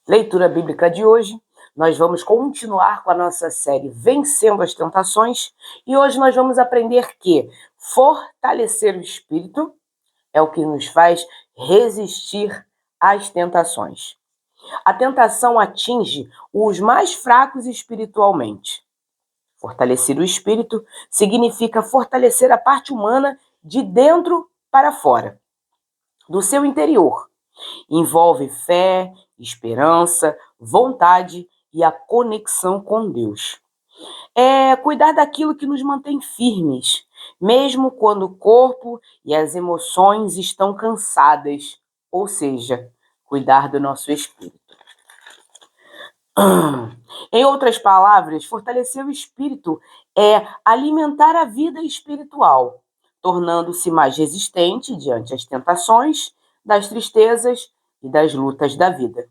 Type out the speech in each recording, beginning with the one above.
Leitura bíblica de hoje, nós vamos continuar com a nossa série Vencendo as Tentações e hoje nós vamos aprender que fortalecer o espírito é o que nos faz resistir às tentações. A tentação atinge os mais fracos espiritualmente. Fortalecer o espírito significa fortalecer a parte humana de dentro para fora, do seu interior. Envolve fé, esperança, vontade e a conexão com Deus. É cuidar daquilo que nos mantém firmes, mesmo quando o corpo e as emoções estão cansadas, ou seja, cuidar do nosso espírito. Em outras palavras, fortalecer o espírito é alimentar a vida espiritual, tornando-se mais resistente diante das tentações, das tristezas e das lutas da vida.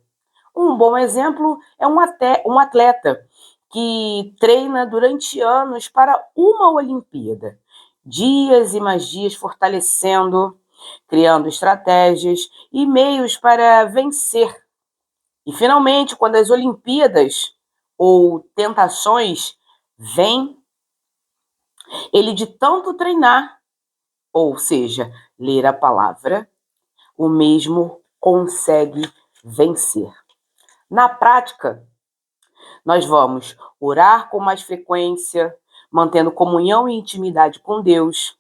Um bom exemplo é um atleta que treina durante anos para uma Olimpíada. Dias e mais dias fortalecendo, criando estratégias e meios para vencer. E, finalmente, quando as Olimpíadas ou tentações vêm, ele de tanto treinar, ou seja, ler a palavra, o mesmo consegue vencer. Na prática, nós vamos orar com mais frequência, mantendo comunhão e intimidade com Deus.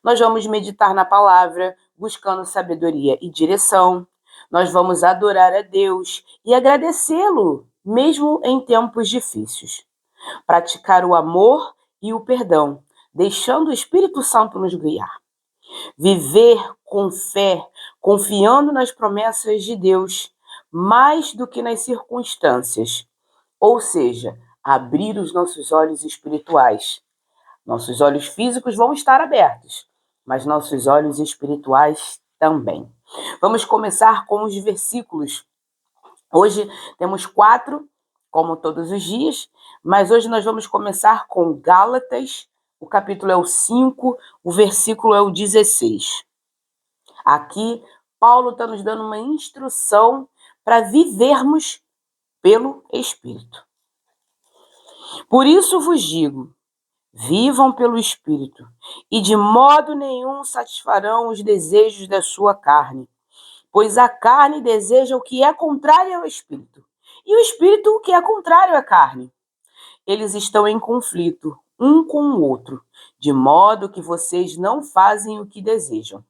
Nós vamos meditar na palavra, buscando sabedoria e direção. Nós vamos adorar a Deus e agradecê-lo, mesmo em tempos difíceis. Praticar o amor e o perdão, deixando o Espírito Santo nos guiar. Viver com fé, confiando nas promessas de Deus, mais do que nas circunstâncias. Ou seja, abrir os nossos olhos espirituais. Nossos olhos físicos vão estar abertos, mas nossos olhos espirituais também. Vamos começar com os versículos. Hoje temos 4, como todos os dias, mas hoje nós vamos começar com Gálatas, o capítulo é o 5, o versículo é o 16. Aqui, Paulo está nos dando uma instrução para vivermos pelo Espírito. Por isso vos digo, vivam pelo Espírito, e de modo nenhum satisfarão os desejos da sua carne, pois a carne deseja o que é contrário ao Espírito, e o Espírito o que é contrário à carne. Eles estão em conflito um com o outro, de modo que vocês não fazem o que desejam.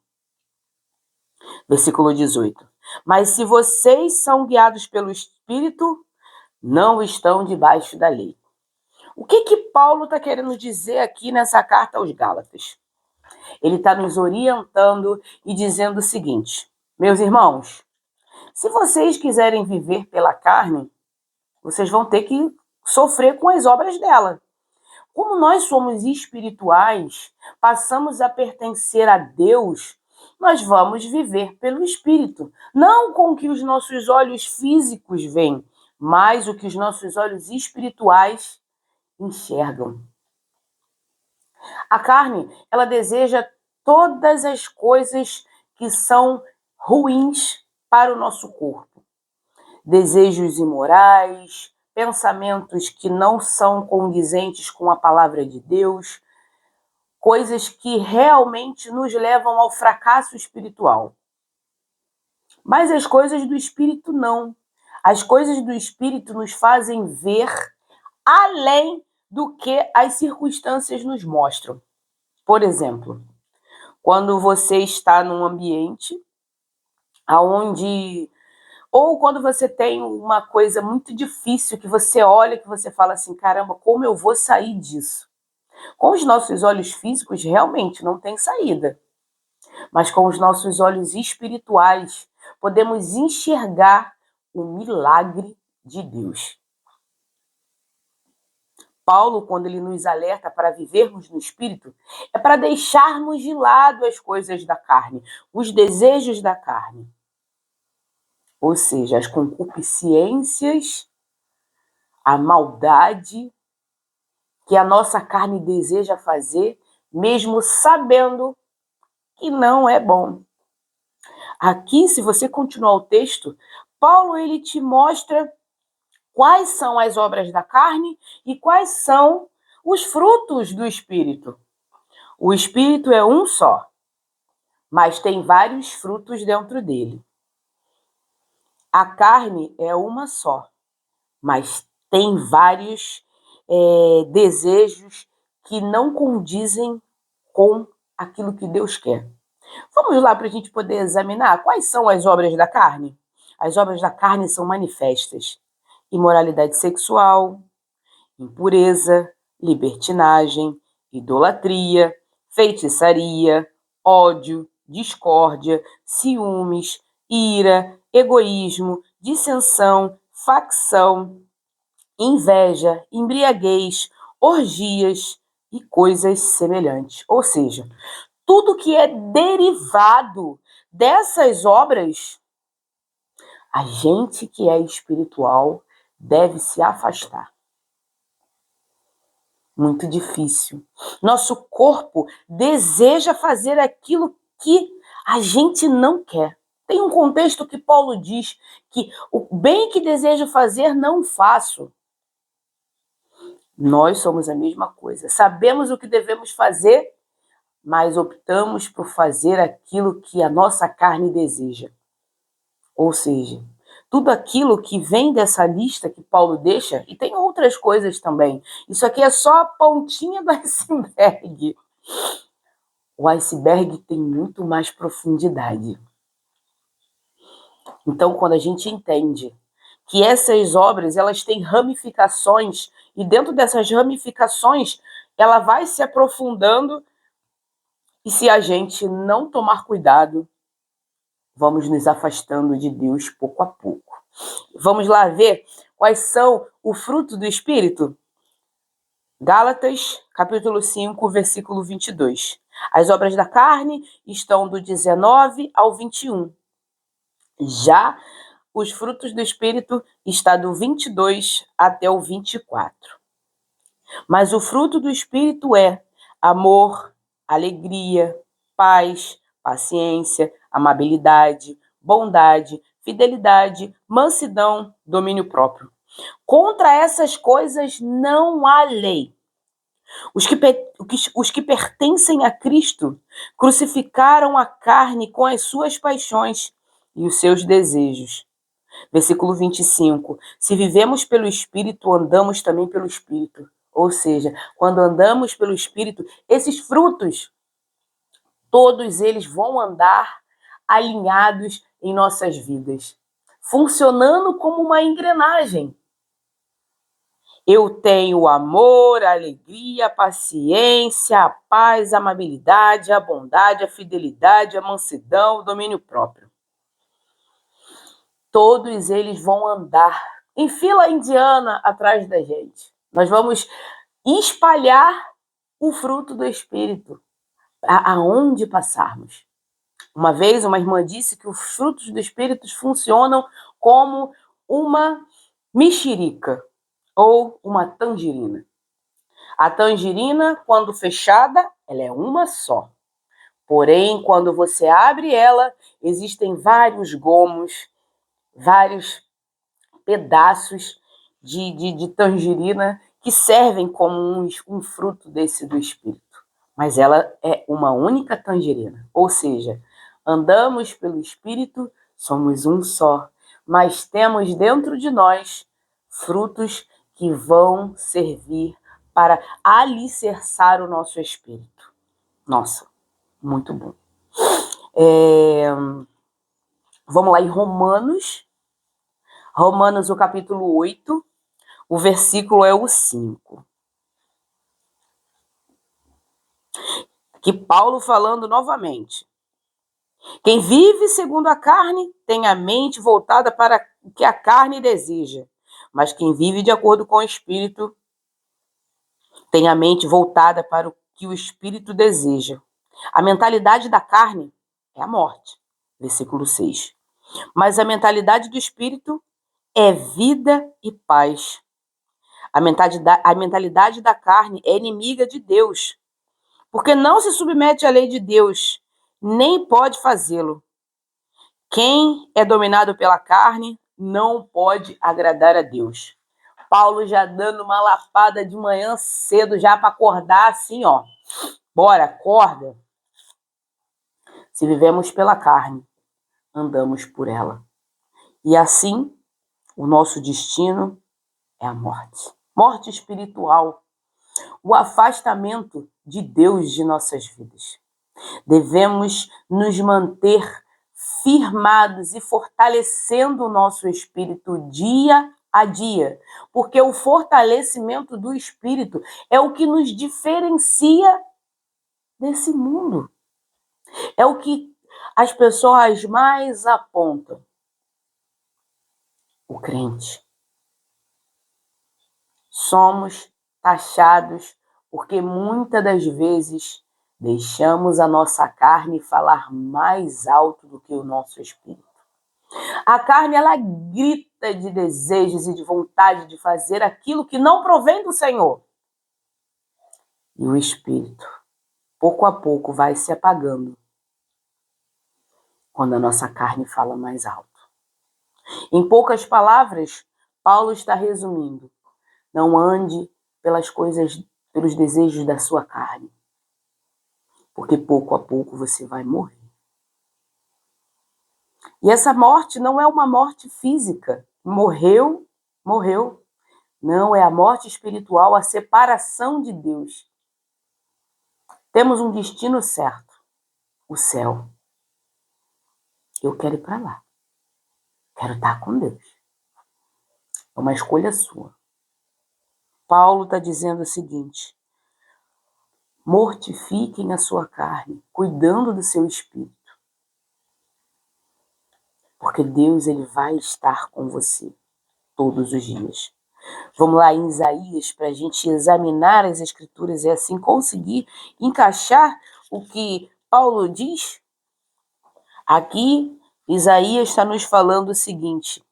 Versículo 18. Mas se vocês são guiados pelo Espírito, não estão debaixo da lei. O que Paulo está querendo dizer aqui nessa carta aos Gálatas? Ele está nos orientando e dizendo o seguinte: meus irmãos, se vocês quiserem viver pela carne, vocês vão ter que sofrer com as obras dela. Como nós somos espirituais, passamos a pertencer a Deus, nós vamos viver pelo Espírito. Não com o que os nossos olhos físicos veem, mas o que os nossos olhos espirituais enxergam. A carne, ela deseja todas as coisas que são ruins para o nosso corpo. Desejos imorais, pensamentos que não são condizentes com a palavra de Deus, coisas que realmente nos levam ao fracasso espiritual. Mas as coisas do Espírito não. As coisas do Espírito nos fazem ver além do que as circunstâncias nos mostram. Por exemplo, quando você está num ambiente onde... Ou quando você tem uma coisa muito difícil que você olha, que você fala assim, caramba, como eu vou sair disso? Com os nossos olhos físicos, realmente não tem saída. Mas com os nossos olhos espirituais, podemos enxergar o milagre de Deus. Paulo, quando ele nos alerta para vivermos no Espírito, é para deixarmos de lado as coisas da carne, os desejos da carne. Ou seja, as concupiscências, a maldade que a nossa carne deseja fazer, mesmo sabendo que não é bom. Aqui, se você continuar o texto, Paulo ele te mostra quais são as obras da carne e quais são os frutos do Espírito. O Espírito é um só, mas tem vários frutos dentro dele. A carne é uma só, mas tem vários desejos que não condizem com aquilo que Deus quer. Vamos lá para a gente poder examinar quais são as obras da carne? As obras da carne são manifestas: imoralidade sexual, impureza, libertinagem, idolatria, feitiçaria, ódio, discórdia, ciúmes, ira, egoísmo, dissensão, facção, inveja, embriaguez, orgias e coisas semelhantes. Ou seja, tudo que é derivado dessas obras, a gente que é espiritual deve se afastar. Muito difícil. Nosso corpo deseja fazer aquilo que a gente não quer. Tem um contexto que Paulo diz que o bem que desejo fazer não faço. Nós somos a mesma coisa. Sabemos o que devemos fazer, mas optamos por fazer aquilo que a nossa carne deseja. Ou seja, tudo aquilo que vem dessa lista que Paulo deixa, e tem outras coisas também. Isso aqui é só a pontinha do iceberg. O iceberg tem muito mais profundidade. Então, quando a gente entende que essas obras, elas têm ramificações, e dentro dessas ramificações, ela vai se aprofundando, e se a gente não tomar cuidado, vamos nos afastando de Deus pouco a pouco. Vamos lá ver quais são o fruto do Espírito? Gálatas, capítulo 5, versículo 22. As obras da carne estão do 19 ao 21. Já os frutos do Espírito estão do 22 até o 24. Mas o fruto do Espírito é amor, alegria, paz, paciência, amabilidade, bondade, fidelidade, mansidão, domínio próprio. Contra essas coisas não há lei. Os que pertencem a Cristo crucificaram a carne com as suas paixões e os seus desejos. Versículo 25. Se vivemos pelo Espírito, andamos também pelo Espírito. Ou seja, quando andamos pelo Espírito, esses frutos, todos eles vão andar alinhados em nossas vidas, funcionando como uma engrenagem. Eu tenho o amor, a alegria, a paciência, a paz, a amabilidade, a bondade, a fidelidade, a mansidão, o domínio próprio. Todos eles vão andar em fila indiana atrás da gente. Nós vamos espalhar o fruto do Espírito aonde passarmos. Uma vez, uma irmã disse que os frutos do Espírito funcionam como uma mexerica ou uma tangerina. A tangerina, quando fechada, ela é uma só. Porém, quando você abre ela, existem vários gomos, vários pedaços de tangerina que servem como um fruto desse do Espírito. Mas ela é uma única tangerina. Ou seja, andamos pelo Espírito, somos um só, mas temos dentro de nós frutos que vão servir para alicerçar o nosso espírito. Nossa, muito bom. Vamos lá em Romanos, o capítulo 8, o versículo é o 5. Aqui Paulo falando novamente. Quem vive segundo a carne tem a mente voltada para o que a carne deseja, mas quem vive de acordo com o Espírito tem a mente voltada para o que o Espírito deseja. A mentalidade da carne é a morte, versículo 6. Mas a mentalidade do Espírito é vida e paz. A mentalidade da carne é inimiga de Deus, porque não se submete à lei de Deus, nem pode fazê-lo. Quem é dominado pela carne não pode agradar a Deus. Paulo já dando uma lapada de manhã cedo, já para acordar assim, ó. Bora, acorda. Se vivemos pela carne, andamos por ela. E assim, o nosso destino é a morte. Morte espiritual, o afastamento de Deus de nossas vidas. Devemos nos manter firmados e fortalecendo o nosso espírito dia a dia, porque o fortalecimento do espírito é o que nos diferencia desse mundo. É o que as pessoas mais apontam. O crente. Somos taxados porque muitas das vezes deixamos a nossa carne falar mais alto do que o nosso espírito. A carne, ela grita de desejos e de vontade de fazer aquilo que não provém do Senhor. E o espírito, pouco a pouco, vai se apagando quando a nossa carne fala mais alto. Em poucas palavras, Paulo está resumindo: não ande pelas coisas, pelos desejos da sua carne, porque pouco a pouco você vai morrer. E essa morte não é uma morte física. Morreu. Não, é a morte espiritual, a separação de Deus. Temos um destino certo, o céu. Eu quero ir para lá. Quero estar com Deus. É uma escolha sua. Paulo está dizendo o seguinte: mortifiquem a sua carne, cuidando do seu espírito. Porque Deus, ele vai estar com você todos os dias. Vamos lá em Isaías para a gente examinar as escrituras e assim conseguir encaixar o que Paulo diz. Aqui, Isaías está nos falando o seguinte: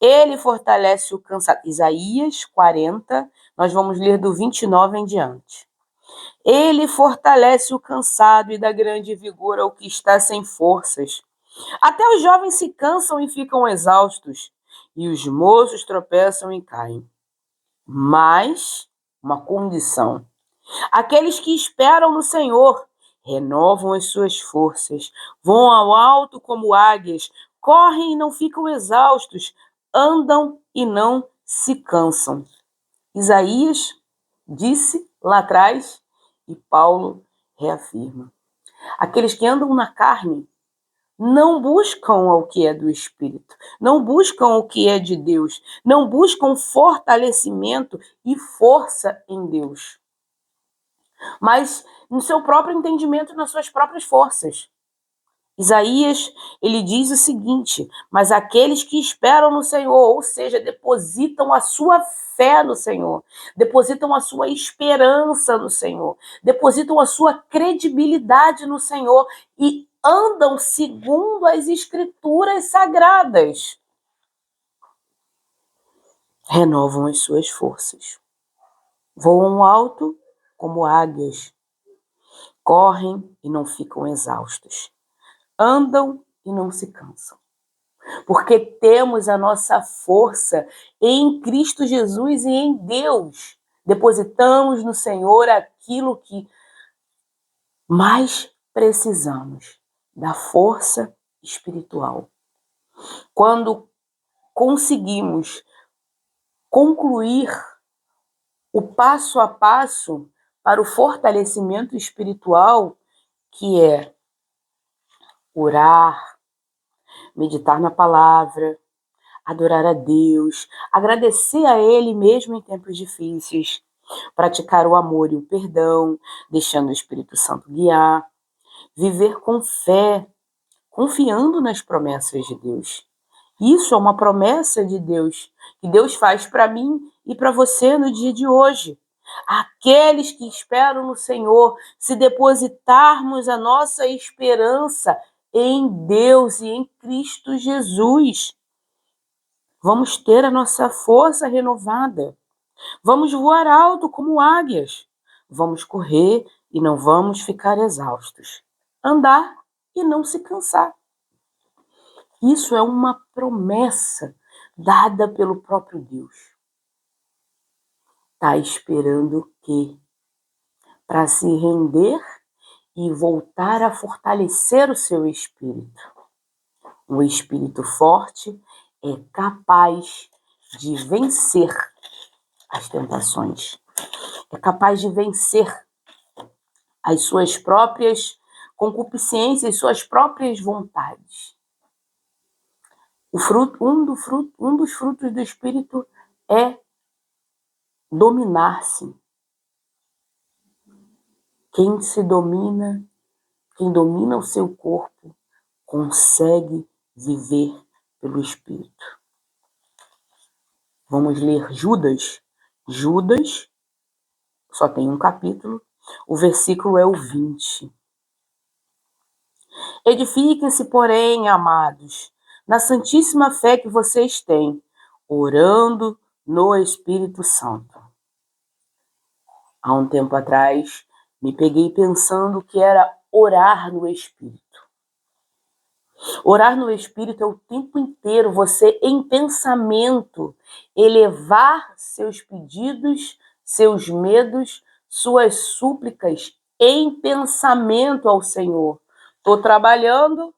ele fortalece o cansado. Isaías 40, nós vamos ler do 29 em diante. Ele fortalece o cansado e dá grande vigor ao que está sem forças. Até os jovens se cansam e ficam exaustos, e os moços tropeçam e caem. Mas, uma condição: aqueles que esperam no Senhor renovam as suas forças, vão ao alto como águias, correm e não ficam exaustos, andam e não se cansam. Isaías disse lá atrás e Paulo reafirma: aqueles que andam na carne não buscam o que é do Espírito, não buscam o que é de Deus, não buscam fortalecimento e força em Deus, mas no seu próprio entendimento, nas suas próprias forças. Isaías, ele diz o seguinte: mas aqueles que esperam no Senhor, ou seja, depositam a sua fé no Senhor, depositam a sua esperança no Senhor, depositam a sua credibilidade no Senhor e andam segundo as escrituras sagradas, renovam as suas forças, voam alto como águias, correm e não ficam exaustos, andam e não se cansam. Porque temos a nossa força em Cristo Jesus e em Deus. Depositamos no Senhor aquilo que mais precisamos, da força espiritual. Quando conseguimos concluir o passo a passo para o fortalecimento espiritual, que é orar, meditar na palavra, adorar a Deus, agradecer a Ele mesmo em tempos difíceis, praticar o amor e o perdão, deixando o Espírito Santo guiar, viver com fé, confiando nas promessas de Deus. Isso é uma promessa de Deus, que Deus faz para mim e para você no dia de hoje. Aqueles que esperam no Senhor, se depositarmos a nossa esperança em Deus e em Cristo Jesus, vamos ter a nossa força renovada. Vamos voar alto como águias. Vamos correr e não vamos ficar exaustos. Andar e não se cansar. Isso é uma promessa dada pelo próprio Deus. Está esperando que para se render e voltar a fortalecer o seu espírito. Um espírito forte é capaz de vencer as tentações. É capaz de vencer as suas próprias concupiscências, suas próprias vontades. Um dos frutos do Espírito é dominar-se. Quem domina o seu corpo, consegue viver pelo Espírito. Vamos ler Judas. Judas, só tem um capítulo, o versículo é o 20. Edifiquem-se, porém, amados, na santíssima fé que vocês têm, orando no Espírito Santo. Há um tempo atrás, me peguei pensando que era orar no Espírito. Orar no Espírito é o tempo inteiro você, em pensamento, elevar seus pedidos, seus medos, suas súplicas em pensamento ao Senhor. Estou trabalhando,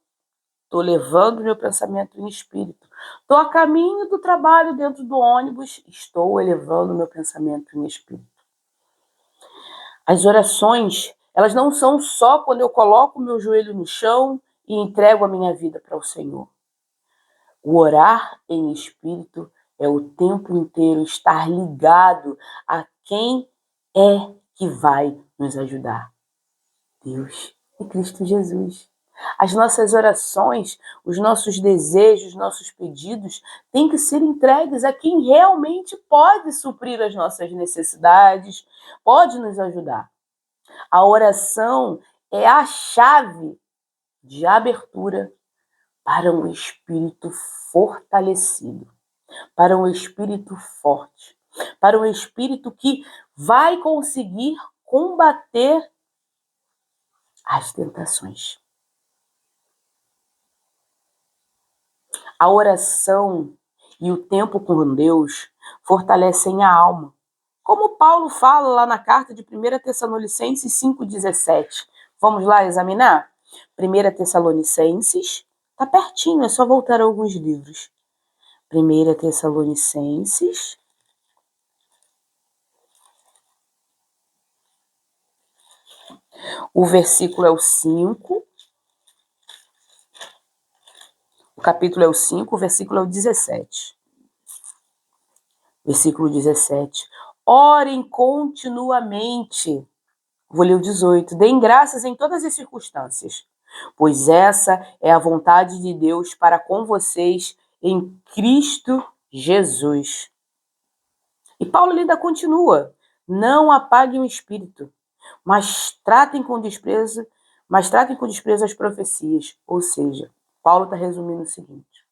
estou levando meu pensamento em espírito. Estou a caminho do trabalho dentro do ônibus, estou elevando meu pensamento em espírito. As orações, elas não são só quando eu coloco meu joelho no chão e entrego a minha vida para o Senhor. O orar em espírito é o tempo inteiro estar ligado a quem é que vai nos ajudar. Deus e Cristo Jesus. As nossas orações, os nossos desejos, os nossos pedidos têm que ser entregues a quem realmente pode suprir as nossas necessidades, pode nos ajudar. A oração é a chave de abertura para um espírito fortalecido, para um espírito forte, para um espírito que vai conseguir combater as tentações. A oração e o tempo com Deus fortalecem a alma. Como Paulo fala lá na carta de 1 Tessalonicenses 5,17. Vamos lá examinar? 1 Tessalonicenses, está pertinho, é só voltar a alguns livros. 1 Tessalonicenses, o versículo é o 5, o capítulo é o 5, o versículo é o 17. Versículo 17. Orem continuamente. Vou ler o 18. Deem graças em todas as circunstâncias, pois essa é a vontade de Deus para com vocês em Cristo Jesus. E Paulo ainda continua. Não apaguem o espírito, mas tratem com desprezo as profecias. Ou seja, Paulo está resumindo o seguinte: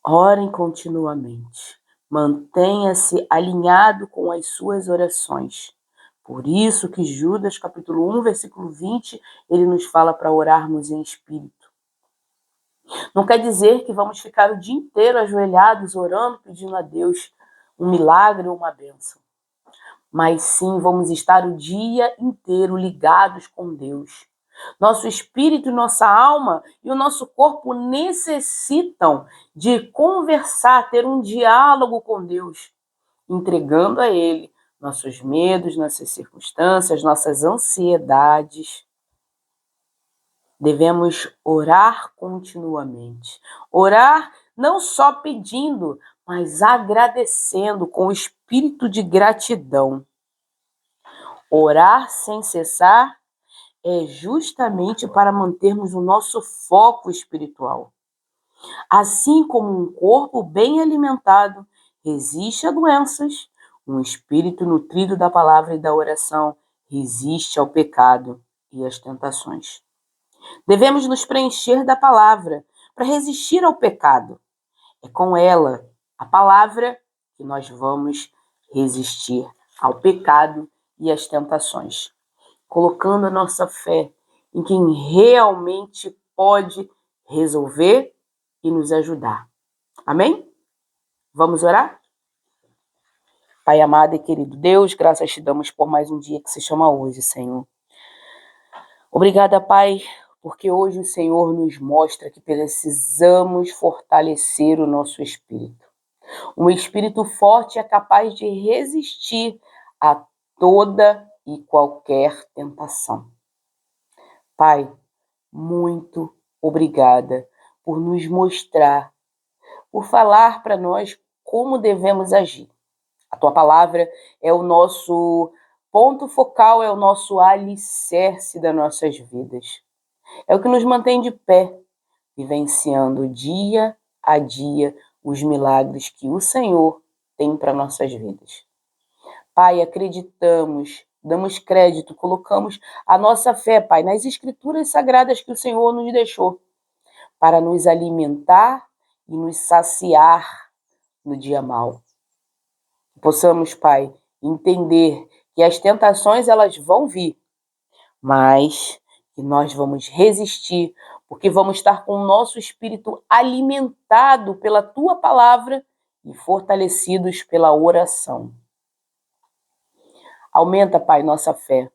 orem continuamente, mantenha-se alinhado com as suas orações. Por isso que Judas, capítulo 1, versículo 20, ele nos fala para orarmos em espírito. Não quer dizer que vamos ficar o dia inteiro ajoelhados, orando, pedindo a Deus um milagre ou uma bênção. Mas sim, vamos estar o dia inteiro ligados com Deus. Nosso espírito, nossa alma e o nosso corpo necessitam de conversar, ter um diálogo com Deus, entregando a Ele nossos medos, nossas circunstâncias, nossas ansiedades. Devemos orar continuamente. Orar não só pedindo, mas agradecendo com o espírito de gratidão. Orar sem cessar é justamente para mantermos o nosso foco espiritual. Assim como um corpo bem alimentado resiste a doenças, um espírito nutrido da palavra e da oração resiste ao pecado e às tentações. Devemos nos preencher da palavra para resistir ao pecado. É com ela, a palavra, que nós vamos resistir ao pecado e às tentações, colocando a nossa fé em quem realmente pode resolver e nos ajudar. Amém? Vamos orar? Pai amado e querido Deus, graças te damos por mais um dia que se chama hoje, Senhor. Obrigada, Pai, porque hoje o Senhor nos mostra que precisamos fortalecer o nosso espírito. Um espírito forte é capaz de resistir a toda e qualquer tentação. Pai, muito obrigada por nos mostrar, por falar para nós como devemos agir. A tua palavra é o nosso ponto focal, é o nosso alicerce das nossas vidas. É o que nos mantém de pé, vivenciando dia a dia os milagres que o Senhor tem para nossas vidas. Pai, acreditamos, damos crédito, colocamos a nossa fé, Pai, nas escrituras sagradas que o Senhor nos deixou para nos alimentar e nos saciar no dia mau. Possamos, Pai, entender que as tentações elas vão vir, mas que nós vamos resistir, porque vamos estar com o nosso espírito alimentado pela tua palavra e fortalecidos pela oração. Aumenta, Pai, nossa fé.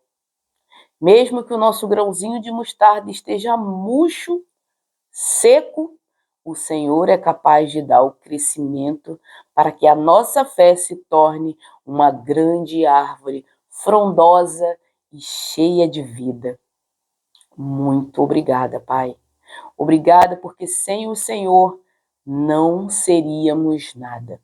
Mesmo que o nosso grãozinho de mostarda esteja murcho, seco, o Senhor é capaz de dar o crescimento para que a nossa fé se torne uma grande árvore, frondosa e cheia de vida. Muito obrigada, Pai. Obrigada porque sem o Senhor não seríamos nada.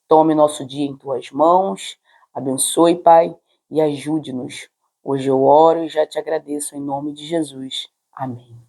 Tome nosso dia em tuas mãos, abençoe, Pai, e ajude-nos. Hoje eu oro e já te agradeço em nome de Jesus. Amém.